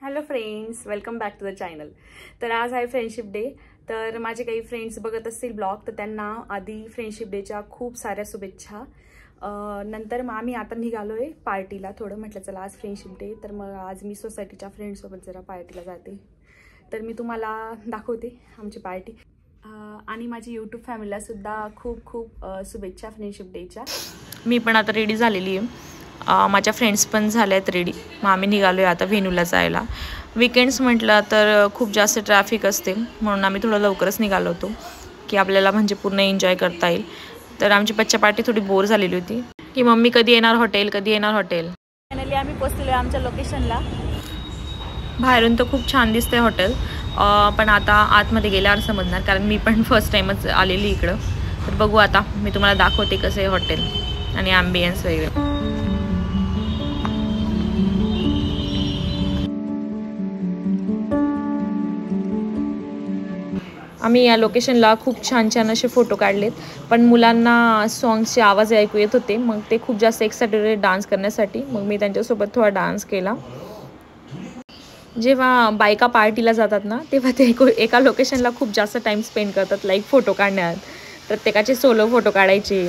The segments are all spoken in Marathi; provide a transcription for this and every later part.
Hello friends, welcome back to the channel. तर आज आहे फ्रेंडशिप डे। तर माझे काही फ्रेंड्स बघत असतील ब्लॉग, तर त्यांना आधी फ्रेंडशिप डेच्या खूप साऱ्या शुभेच्छा। नंतर मग आम्ही आता निघालोय पार्टीला। थोडं म्हटलं चला आज फ्रेंडशिप डे, तर मग आज मी सोसायटीच्या फ्रेंड्ससोबत जरा पार्टीला जाते। तर मी तुम्हाला दाखवते आमची पार्टी। आणि माझी यूट्यूब फॅमिलीला सुद्धा खूप खूप शुभेच्छा फ्रेंडशिप डेच्या। मी पण आता रेडी झालेली आहे, माझ्या फ्रेंड्स पण झाल्यात रेडी। मग आम्ही निघालो आहे आता व्हेन्यूला जायला। वीकेंड्स म्हटलं तर खूप जास्त ट्रॅफिक असते, म्हणून आम्ही थोडं लवकरच निघालो होतो की आपल्याला म्हणजे पूर्ण एन्जॉय करता येईल। तर आमची बच्चा पार्टी थोडी बोर झालेली होती की मम्मी कधी येणार हॉटेल, कधी येणार हॉटेल। फायनली आम्ही पोहोचलेलो आमच्या लोकेशनला। बाहेरून तर खूप छान दिसतंय हॉटेल, पण आता आतमध्ये गेल्यावर समजणार, कारण मी पण फर्स्ट टाईमच आलेली इकडं। तर बघू आता, मी तुम्हाला दाखवते कसं आहे हॉटेल आणि ॲम्बियन्स वगैरे। आम्ही या लोकेशनला खूप छान छान असे फोटो काढलेत, पण मुलांना सॉंग्सचे आवाज ऐकू येत होते, मग ते खूप जास्त एक्साइटेड होते डान्स करण्यासाठी। मग मी त्यांच्यासोबत थोडा डान्स केला। जेव्हा बायका पार्टीला जातात ना, तेव्हा ते एका लोकेशनला खूप जास्त टाईम स्पेंड करतात, लाईक फोटो काढण्यात। प्रत्येकाचे सोलो फोटो काढायचे।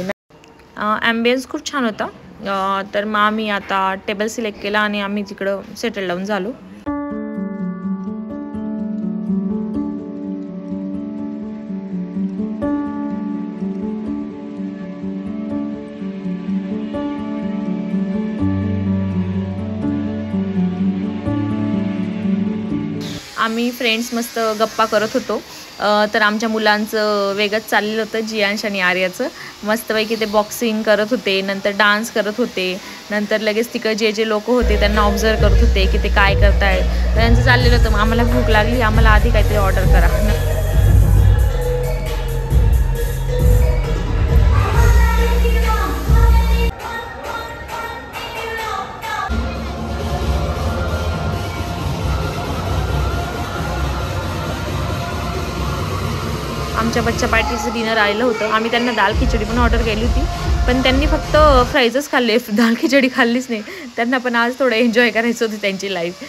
ॲम्बियन्स खूप छान होता। तर मग आम्ही आता टेबल सिलेक्ट केला आणि आम्ही तिकडं सेटल डाऊन झालो। आम्ही फ्रेंड्स मस्त गप्पा करत होतो। तर आमच्या मुलांचं वेगळंच चाललेलं होतं, जियांश आणि आर्याचं। मस्तपैकी ते बॉक्सिंग करत होते, नंतर डान्स करत होते, नंतर लगेच तिकडे जे लोक होते त्यांना ऑब्झर्व करत होते की ते काय करताय। त्यांचं चाललेलं होतं मग आम्हाला भूक लागली, आम्हाला आधी काहीतरी ऑर्डर करा। आमच्या बच्चा पार्टीचं डिनर आलेलं होतं। आम्ही त्यांना दाल खिचडी पण ऑर्डर केली होती, पण त्यांनी फक्त फ्राईजच खाल्ले, दाल खिचडी खाल्लीच नाही। त्यांना पण आज थोडं एन्जॉय करायचं होतं त्यांची लाईफ।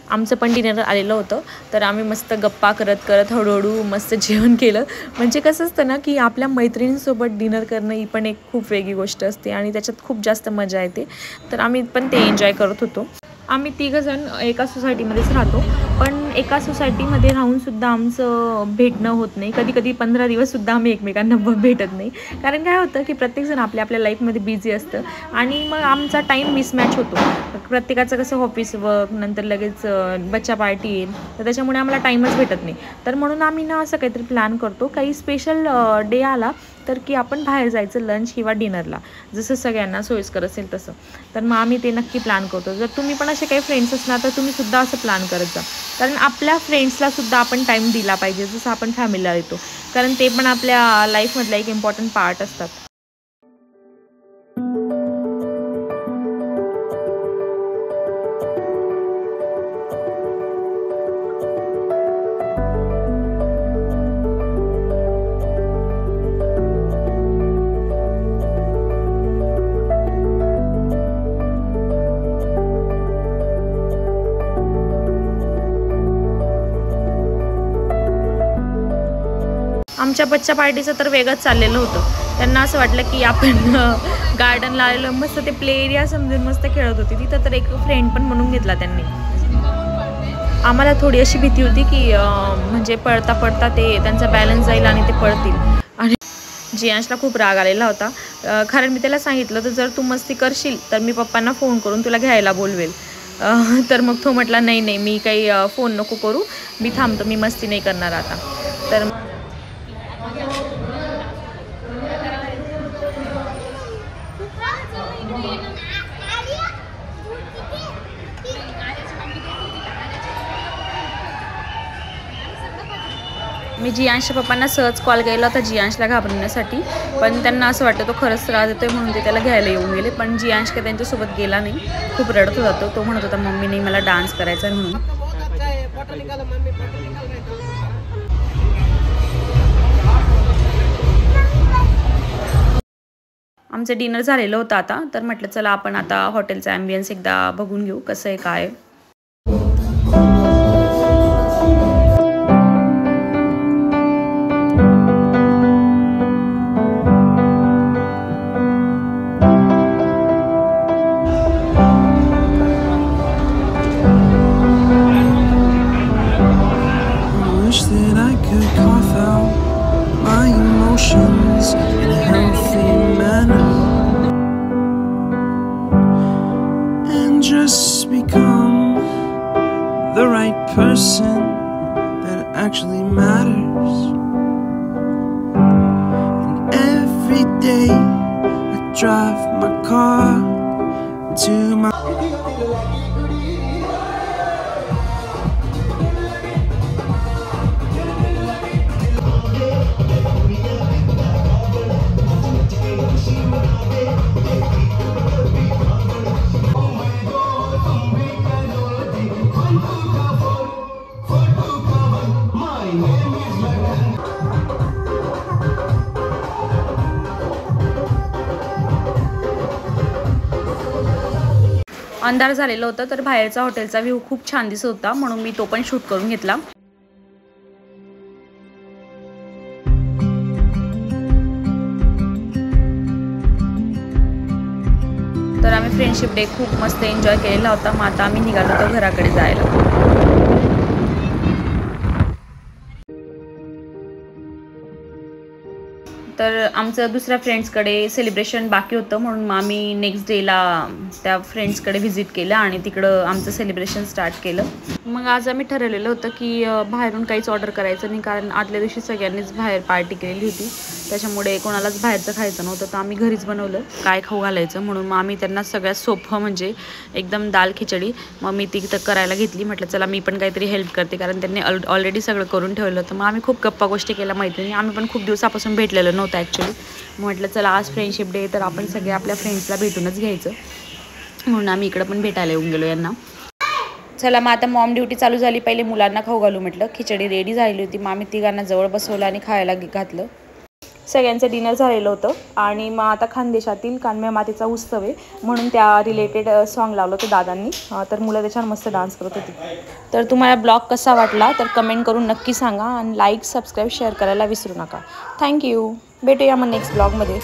आमचं पण डिनर आलेलं होतं, तर आम्ही मस्त गप्पा करत करत हळूहळू मस्त जेवण केलं। म्हणजे कसं असतं ना की आपल्या मैत्रिणींसोबत डिनर करणं ही पण एक खूप वेगळी गोष्ट असते आणि त्याच्यात खूप जास्त मजा येते। तर आम्ही पण ते एन्जॉय करत होतो। आम्ही तिघंजण एका सोसायटीमध्येच राहतो, पण एका सोसायटीमध्ये राहूनसुद्धा आमचं भेटणं होत नाही। कधी कधी 15 दिवससुद्धा आम्ही एकमेकांना भेटत नाही, कारण काय होतं की प्रत्येकजण आपल्या आपल्या लाईफमध्ये बिझी असतं आणि मग आमचा टाईम मिसमॅच होतो। प्रत्येकाचं कसं ऑफिस वर्क, नंतर लगेच बच्चा पार्टी येईल, तर त्याच्यामुळे आम्हाला टाईमच भेटत नाही। तर म्हणून आम्ही ना असं काहीतरी प्लॅन करतो, काही स्पेशल डे आला तर की आपण बाहेर जायचं लंच किंवा डिनरला, जसं सगळ्यांना सोयीस्कर असेल तसं। तर मग आम्ही ते नक्की प्लॅन करतो। जर तुम्ही पण असे काही फ्रेंड्स असणार तर तुम्ही सुद्धा असं प्लॅन करत जा, कारण आपल्या फ्रेंड्सला सुद्धा आपण टाईम दिला पाहिजे, जसं आपण फॅमिलीला देतो, कारण ते पण आपल्या लाईफमधला एक इम्पॉर्टंट पार्ट असतात। आमच्या बच्चा पार्टीचं तर वेगळंच चाललेलं होतं। त्यांना असं वाटलं की आपण गार्डनला आलेलं, मस्त ते प्ले एरिया समजून मस्त खेळत होती तिथं। तर एक फ्रेंड पण म्हणून घेतला त्यांनी। आम्हाला थोडी अशी भीती होती की म्हणजे पळता पळता ते त्यांचा बॅलन्स जाईल आणि ते पळतील। आणि जियांशला खूप राग आलेला होता, कारण मी त्याला सांगितलं तर जर तू मस्ती करशील तर मी पप्पांना फोन करून तुला घ्यायला बोलवेल। तर मग तो म्हटला नाही नाही, मी काही फोन नको करू, मी थांबतो, मी मस्ती नाही करणार आता। तर मी जियांशच्या पप्पांना सहज कॉल केला होता जियांशला घाबरवण्यासाठी, पण त्यांना असं वाटतं तो खरंच त्रास देतोय म्हणून ते त्याला घ्यायला येऊन गेले। पण जियांश काय त्यांच्यासोबत गेला नाही, खूप रडत होता तो म्हणत होता मम्मी नाही, मला डान्स करायचा आहे म्हणून। आमचं डिनर झालेलं होतं आता, तर म्हटलं चला आपण आता हॉटेलचा ॲम्बियन्स एकदा बघून घेऊ कसं आहे काय। person that actually matters. And every day I drive my car to my अंधार झालेलं होतं तर बाहेरचा हॉटेलचा व्ह्यू खूप छान दिसत होता म्हणून मी तो पण शूट करून घेतला. तर आम्ही फ्रेंडशिप डे खूप मस्त एन्जॉय केलेला होता. मग आता आम्ही निघालो होतो घराकडे जायला. तर आमचं दुसऱ्या फ्रेंड्सकडे सेलिब्रेशन बाकी होतं म्हणून मग आम्ही नेक्स्ट डेला त्या फ्रेंड्सकडे व्हिजिट केलं आणि तिकडं आमचं सेलिब्रेशन स्टार्ट केलं. मग आज आम्ही ठरवलेलं होतं की बाहेरून काहीच ऑर्डर करायचं नाही, कारण आदल्या दिवशी सगळ्यांनीच बाहेर पार्टी केलेली होती. त्याच्यामुळे कोणालाच बाहेरचं खायचं नव्हतं, तर आम्ही घरीच बनवलं काय खाऊ घालायचं म्हणून. मग आम्ही त्यांना सगळ्यात सोपं म्हणजे एकदम दाल खिचडी मग मी ती तर करायला घेतली. म्हटलं चला मी पण काहीतरी हेल्प करते, कारण त्यांनी ऑलरेडी सगळं करून ठेवलं होतं. मग आम्ही खूप गप्पा गोष्टी केल्या मैत्रिणी. आम्ही पण खूप दिवसापासून भेटलेलो नव्हतं ॲक्च्युली. म्हटलं चला आज फ्रेंडशिप डे तर आपण सगळे आपल्या फ्रेंड्सला भेटूनच घ्यायचं म्हणून आम्ही इकडं पण भेटायला येऊन गेलो यांना. चला मग आता मॉम ड्युटी चालू झाली. पहिले मुलांना खाऊ घालू म्हटलं. खिचडी रेडी झालेली होती. मग आम्ही तिघांना जवळ बसवलं आणि खायला घातलं. सगळ्यांचं डिनर झालेलं होतं आणि मग आता खानदेशातील कानम्या मातेचा उत्सव आहे म्हणून त्या रिलेटेड सॉन्ग लावलं होतं दादांनी. तर मुलं त्याच्यावर मस्त डान्स करत होती. तर तुम्हाला ब्लॉग कसा वाटला तर कमेंट करून नक्की सांगा आणि लाईक सबस्क्राईब शेअर करायला विसरू नका. थँक्यू. भेटूया मग नेक्स्ट ब्लॉगमध्ये.